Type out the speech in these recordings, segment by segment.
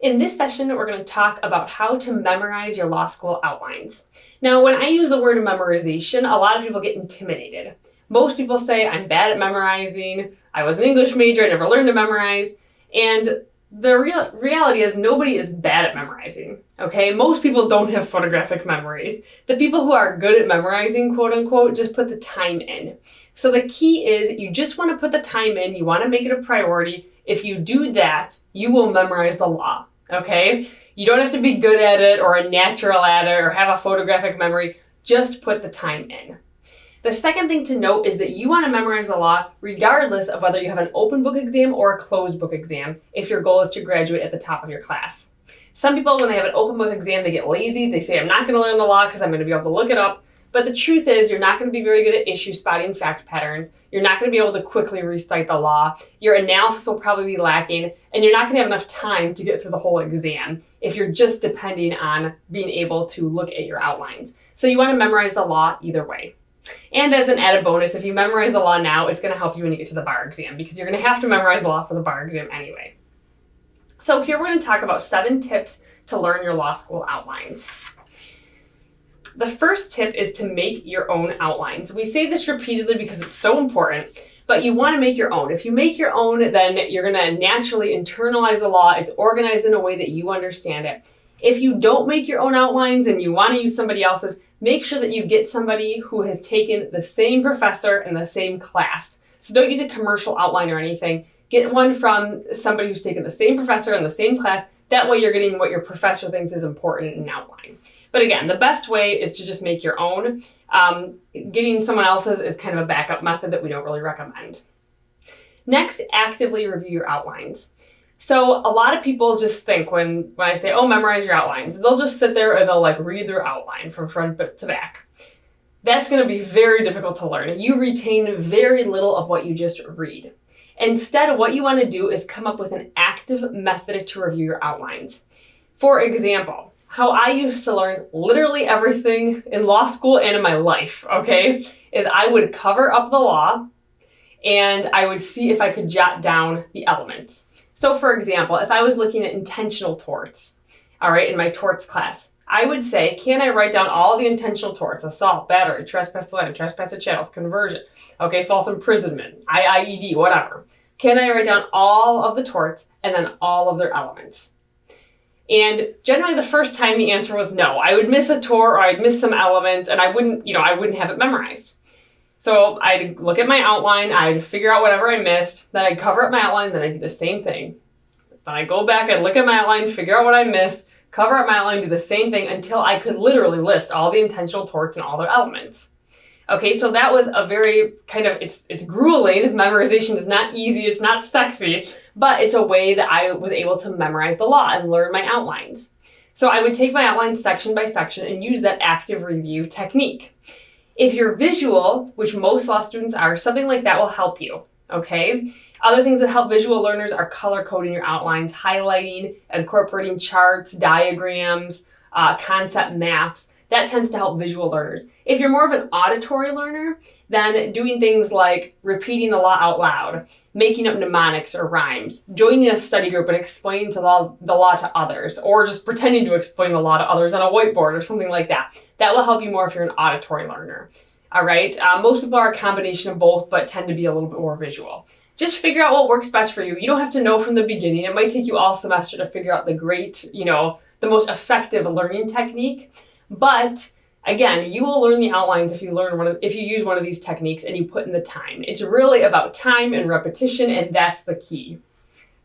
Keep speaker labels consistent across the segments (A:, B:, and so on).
A: In this session, we're going to talk about how to memorize your law school outlines. Now, when I use the word memorization, a lot of people get intimidated. Most people say, I'm bad at memorizing, I was an English major, I never learned to memorize, and the reality is nobody is bad at memorizing, okay? Most people don't have photographic memories. The people who are good at memorizing, quote unquote, just put the time in. So the key is you just want to put the time in, you want to make it a priority. If you do that, you will memorize the law, okay? You don't have to be good at it or a natural at it or have a photographic memory. Just put the time in. The second thing to note is that you want to memorize the law regardless of whether you have an open book exam or a closed book exam if your goal is to graduate at the top of your class. Some people, when they have an open book exam, they get lazy. They say, I'm not going to learn the law because I'm going to be able to look it up. But the truth is, you're not going to be very good at issue spotting fact patterns. You're not going to be able to quickly recite the law. Your analysis will probably be lacking, and you're not going to have enough time to get through the whole exam if you're just depending on being able to look at your outlines. So you want to memorize the law either way. And as an added bonus, if you memorize the law now, it's going to help you when you get to the bar exam because you're going to have to memorize the law for the bar exam anyway. So here we're going to talk about 7 tips to learn your law school outlines. The first tip is to make your own outlines. We say this repeatedly because it's so important, but you want to make your own. If you make your own, then you're going to naturally internalize the law. It's organized in a way that you understand it. If you don't make your own outlines and you want to use somebody else's, make sure that you get somebody who has taken the same professor in the same class. So don't use a commercial outline or anything. Get one from somebody who's taken the same professor in the same class. That way you're getting what your professor thinks is important in an outline. But again, the best way is to just make your own. Getting someone else's is kind of a backup method that we don't really recommend. Next, actively review your outlines. So a lot of people just think when I say, oh, memorize your outlines, they'll just sit there and they'll read their outline from front to back. That's going to be very difficult to learn. You retain very little of what you just read. Instead, what you want to do is come up with an active method to review your outlines. For example, how I used to learn literally everything in law school and in my life, okay, is I would cover up the law and I would see if I could jot down the elements. So for example, if I was looking at intentional torts, all right, in my torts class, I would say, can I write down all the intentional torts, assault, battery, trespass to land, trespass to chattels, conversion, okay, false imprisonment, IIED, whatever. Can I write down all of the torts and then all of their elements? And generally the first time the answer was no. I would miss a tort or I'd miss some elements and I wouldn't have it memorized. So I'd look at my outline, I'd figure out whatever I missed, then I'd cover up my outline, then I'd do the same thing. Then I'd go back, I'd look at my outline, figure out what I missed, cover up my outline, do the same thing until I could literally list all the intentional torts and all their elements. Okay, so that was a very it's grueling. Memorization is not easy, it's not sexy, but it's a way that I was able to memorize the law and learn my outlines. So I would take my outlines section by section and use that active review technique. If you're visual, which most law students are, something like that will help you, okay? Other things that help visual learners are color coding your outlines, highlighting, incorporating charts, diagrams, concept maps. That tends to help visual learners. If you're more of an auditory learner, then doing things like repeating the law out loud, making up mnemonics or rhymes, joining a study group and explaining the law to others, or just pretending to explain the law to others on a whiteboard or something like that. That will help you more if you're an auditory learner. All right. Most people are a combination of both, but tend to be a little bit more visual. Just figure out what works best for you. You don't have to know from the beginning. It might take you all semester to figure out the most effective learning technique. But again, you will learn the outlines if you use one of these techniques and you put in the time. It's really about time and repetition, and that's the key.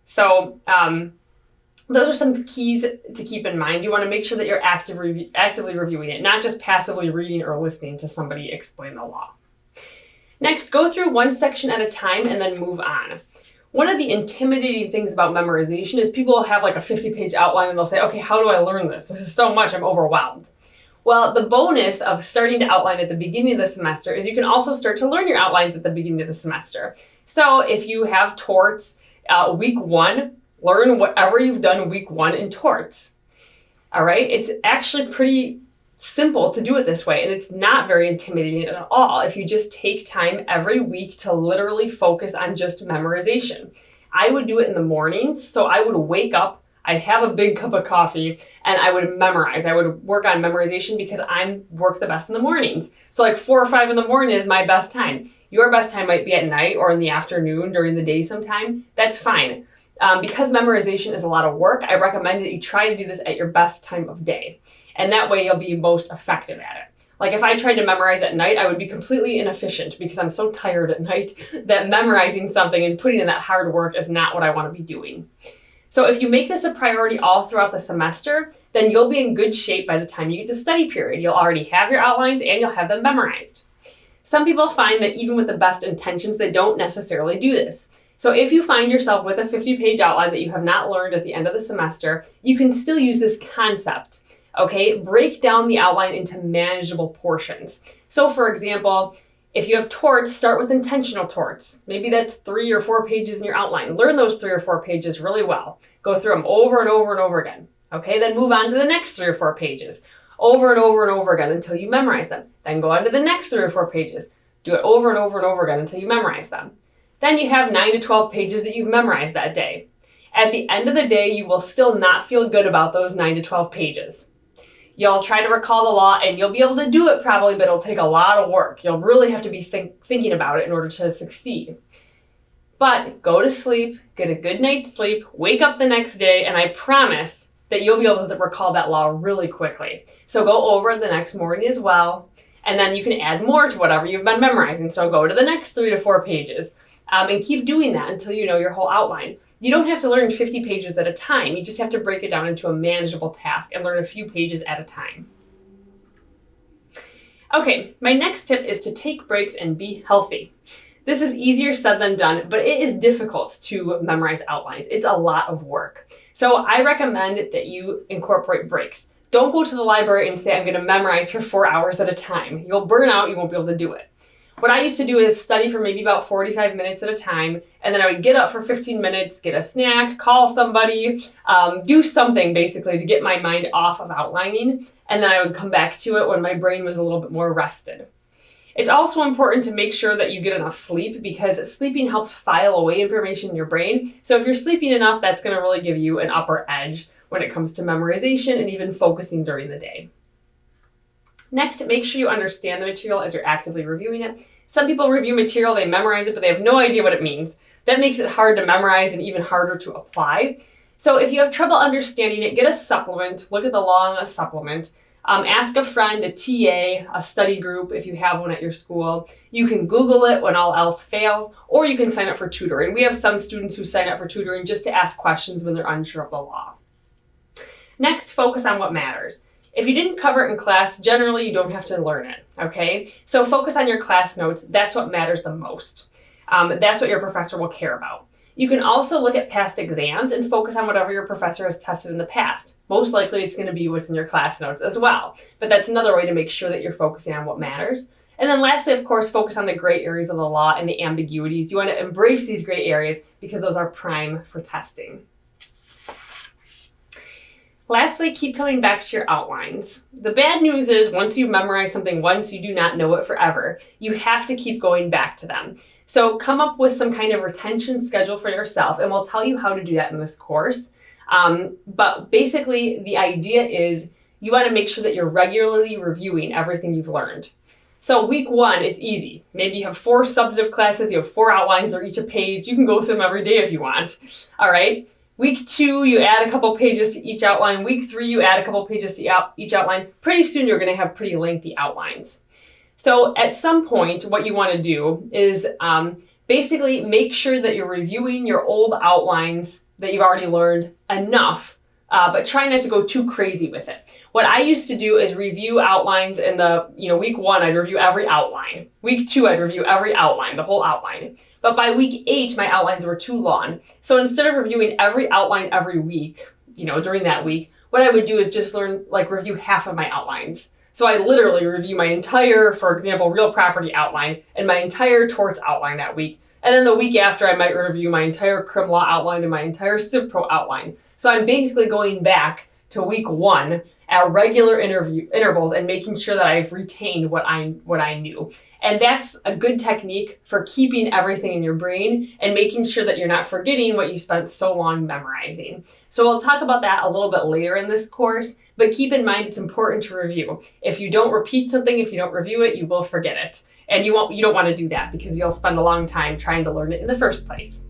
A: So those are some keys to keep in mind. You want to make sure that you're actively reviewing it, not just passively reading or listening to somebody explain the law. Next, go through one section at a time and then move on. One of the intimidating things about memorization is people will have a 50-page outline and they'll say, okay, how do I learn this? This is so much, I'm overwhelmed. Well, the bonus of starting to outline at the beginning of the semester is you can also start to learn your outlines at the beginning of the semester. So if you have torts week 1, learn whatever you've done week 1 in torts. All right, it's actually pretty simple to do it this way, and it's not very intimidating at all if you just take time every week to literally focus on just memorization. I would do it in the mornings, so I would wake up, I'd have a big cup of coffee and I would memorize. I would work on memorization because I work the best in the mornings. So like 4 or 5 in the morning is my best time. Your best time might be at night or in the afternoon during the day sometime. That's fine. Because memorization is a lot of work, I recommend that you try to do this at your best time of day. And that way you'll be most effective at it. Like if I tried to memorize at night, I would be completely inefficient because I'm so tired at night that memorizing something and putting in that hard work is not what I want to be doing. So if you make this a priority all throughout the semester, then you'll be in good shape by the time you get to study period. You'll already have your outlines and you'll have them memorized. Some people find that even with the best intentions, they don't necessarily do this. So if you find yourself with a 50-page outline that you have not learned at the end of the semester, you can still use this concept. Okay, break down the outline into manageable portions. So for example, if you have torts, start with intentional torts. Maybe that's 3 or 4 pages in your outline. Learn those 3 or 4 pages really well. Go through them over and over and over again. Okay, then move on to the next 3 or 4 pages. Over and over and over again until you memorize them. Then go on to the next 3 or 4 pages. Do it over and over and over again until you memorize them. Then you have 9 to 12 pages that you've memorized that day. At the end of the day, you will still not feel good about those 9 to 12 pages. You'll try to recall the law and you'll be able to do it probably, but it'll take a lot of work. You'll really have to be thinking about it in order to succeed. But go to sleep, get a good night's sleep, wake up the next day, and I promise that you'll be able to recall that law really quickly. So go over it the next morning as well, and then you can add more to whatever you've been memorizing. So go to the next 3 to 4 pages. And keep doing that until you know your whole outline. You don't have to learn 50 pages at a time. You just have to break it down into a manageable task and learn a few pages at a time. Okay, my next tip is to take breaks and be healthy. This is easier said than done, but it is difficult to memorize outlines. It's a lot of work. So I recommend that you incorporate breaks. Don't go to the library and say, I'm going to memorize for 4 hours at a time. You'll burn out, you won't be able to do it. What I used to do is study for maybe about 45 minutes at a time, and then I would get up for 15 minutes, get a snack, call somebody, do something basically to get my mind off of outlining, and then I would come back to it when my brain was a little bit more rested. It's also important to make sure that you get enough sleep because sleeping helps file away information in your brain. So if you're sleeping enough, that's going to really give you an upper edge when it comes to memorization and even focusing during the day. Next, make sure you understand the material as you're actively reviewing it. Some people review material, they memorize it, but they have no idea what it means. That makes it hard to memorize and even harder to apply. So if you have trouble understanding it, get a supplement. Look at the law in a supplement. Ask a friend, a TA, a study group if you have one at your school. You can Google it when all else fails, or you can sign up for tutoring. We have some students who sign up for tutoring just to ask questions when they're unsure of the law. Next, focus on what matters. If you didn't cover it in class, generally you don't have to learn it, okay? So focus on your class notes. That's what matters the most. That's what your professor will care about. You can also look at past exams and focus on whatever your professor has tested in the past. Most likely it's going to be what's in your class notes as well. But that's another way to make sure that you're focusing on what matters. And then lastly, of course, focus on the gray areas of the law and the ambiguities. You want to embrace these gray areas because those are prime for testing. Lastly, keep coming back to your outlines. The bad news is once you memorize something once, you do not know it forever. You have to keep going back to them. So come up with some kind of retention schedule for yourself, and we'll tell you how to do that in this course. But basically, the idea is you want to make sure that you're regularly reviewing everything you've learned. So week 1, it's easy. Maybe you have 4 substantive classes, you have 4 outlines or each a page. You can go through them every day if you want. All right. Week 2, you add a couple pages to each outline. Week 3, you add a couple pages to each outline. Pretty soon, you're going to have pretty lengthy outlines. So at some point, what you want to do is basically make sure that you're reviewing your old outlines that you've already learned enough, but try not to go too crazy with it. What I used to do is review outlines in the, week 1, I'd review every outline. Week 2, I'd review every outline, the whole outline. But by week 8, my outlines were too long. So instead of reviewing every outline every week, during that week, what I would do is just review half of my outlines. So I literally review my entire, for example, real property outline and my entire torts outline that week. And then the week after, I might review my entire crim law outline and my entire civ pro outline. So I'm basically going back to week 1 at regular intervals and making sure that I've retained what I knew. And that's a good technique for keeping everything in your brain and making sure that you're not forgetting what you spent so long memorizing. So we'll talk about that a little bit later in this course, but keep in mind it's important to review. If you don't repeat something, if you don't review it, you will forget it. And you don't want to do that because you'll spend a long time trying to learn it in the first place.